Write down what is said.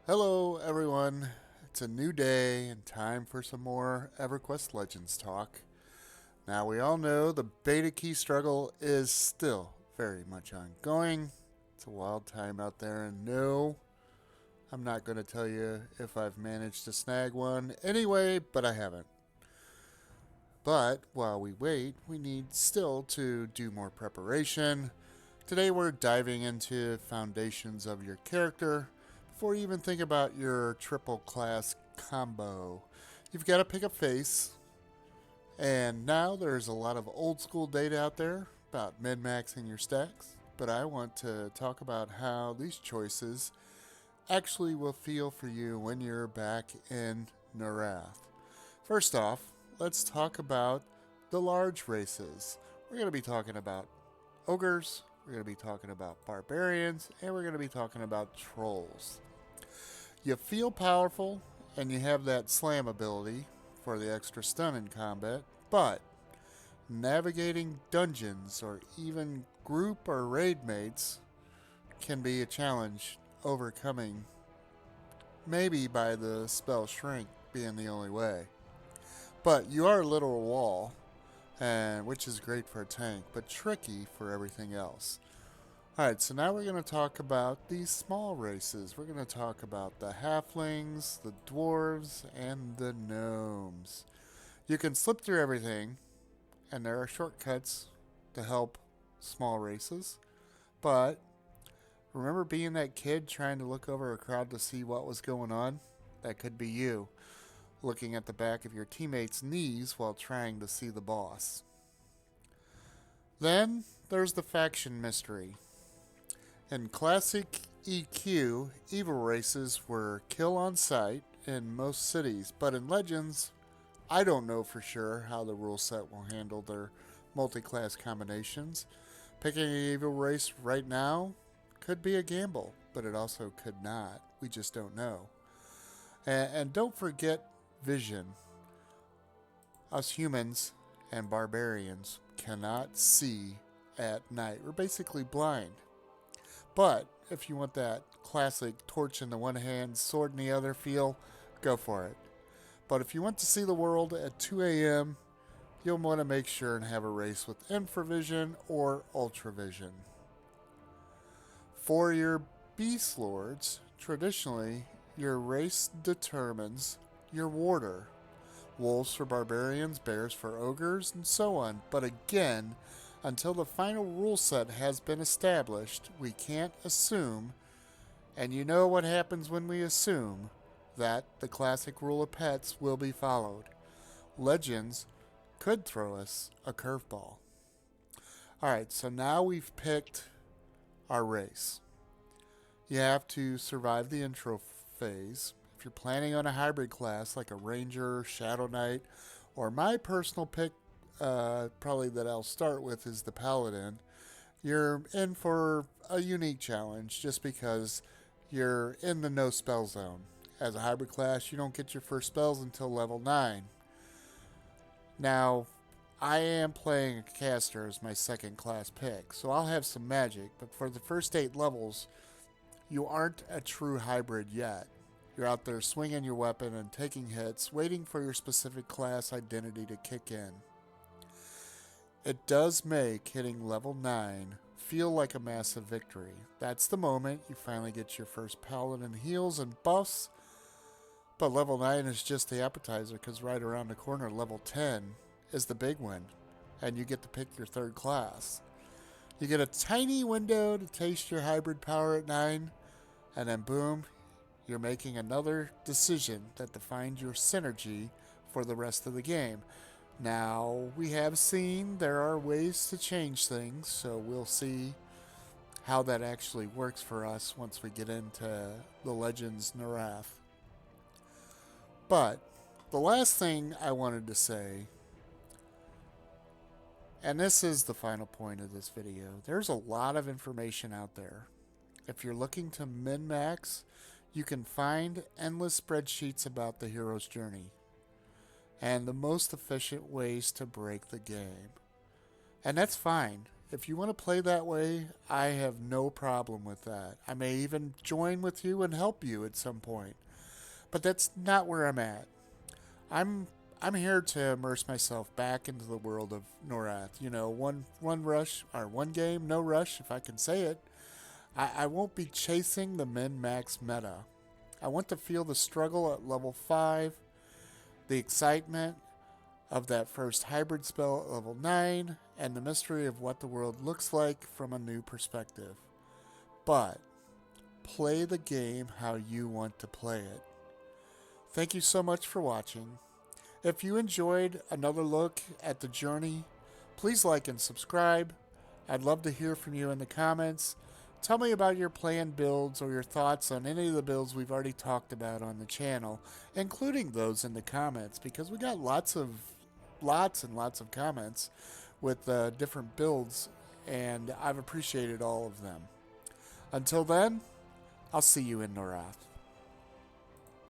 Hello, everyone. It's a new day and time for some more EverQuest Legends talk. Now, we all know the beta key struggle is still very much ongoing. It's a wild time out there, and no, I'm not going to tell you if I've managed to snag one anyway, but I haven't. But while we wait, we need still to do more preparation. Today, we're diving into foundations of your character before you even think about your triple class combo. You've got to pick a face, and now there's a lot of old school data out there about min maxing your stacks, but I want to talk about how these choices actually will feel for you when you're back in Narath. First off, let's talk about the large races. We're going to be talking about ogres, we're going to be talking about barbarians, and we're going to be talking about trolls. You feel powerful, and you have that slam ability for the extra stun in combat, but navigating dungeons or even group or raid mates can be a challenge overcoming, maybe by the spell shrink being the only way. But you are a literal wall, and which is great for a tank, but tricky for everything else. Alright, so now we're going to talk about these small races. We're going to talk about the halflings, the dwarves, and the gnomes. You can slip through everything, and there are shortcuts to help small races. But remember being that kid trying to look over a crowd to see what was going on? That could be you, looking at the back of your teammates' knees while trying to see the boss. Then there's the faction mystery. In classic EQ, evil races were kill on sight in most cities, but in Legends, I don't know for sure how the rule set will handle their multi-class combinations. Picking an evil race right now could be a gamble, but it also could not. We just don't know. And don't forget vision. Us humans and barbarians cannot see at night. We're basically blind. But if you want that classic torch in the one hand, sword in the other feel, go for it. But if you want to see the world at 2 a.m., you'll want to make sure and have a race with infravision or ultravision. For your beast lords, traditionally, your race determines your warder. Wolves for barbarians, bears for ogres, and so on. But again, until the final rule set has been established, we can't assume, and you know what happens when we assume, that the classic rule of pets will be followed. Legends could throw us a curveball. Alright, so now we've picked our race. You have to survive the intro phase. If you're planning on a hybrid class like a ranger, shadow knight, or my personal pick probably that I'll start with is the paladin, you're in for a unique challenge just because you're in the no spell zone. As a hybrid class, you don't get your first spells until level 9. Now, I am playing a caster as my second class pick, so I'll have some magic, but for the first 8 levels, you aren't a true hybrid yet. You're out there swinging your weapon and taking hits, waiting for your specific class identity to kick in. It does make hitting level 9 feel like a massive victory. That's the moment you finally get your first paladin heals and buffs, but level 9 is just the appetizer because right around the corner, level 10 is the big win, and you get to pick your third class. You get a tiny window to taste your hybrid power at 9, and then boom, you're making another decision that defines your synergy for the rest of the game. Now, we have seen there are ways to change things, so we'll see how that actually works for us once we get into the Legends Narath. But the last thing I wanted to say, and this is the final point of this video, there's a lot of information out there. If you're looking to min-max, you can find endless spreadsheets about the hero's journey and the most efficient ways to break the game. And that's fine. If you want to play that way, I have no problem with that. I may even join with you and help you at some point. But that's not where I'm at. I'm I'm here to immerse myself back into the world of Norath. You know, one rush or one game, no rush, if I can say it. I won't be chasing the min max meta. I want to feel the struggle at level 5, the excitement of that first hybrid spell at level 9, and the mystery of what the world looks like from a new perspective. But play the game how you want to play it. Thank you so much for watching. If you enjoyed another look at the journey, please like and subscribe. I'd love to hear from you in the comments. Tell me about your planned builds or your thoughts on any of the builds we've already talked about on the channel, including those in the comments, because we got lots and lots of comments with different builds, and I've appreciated all of them. Until then, I'll see you in Norath.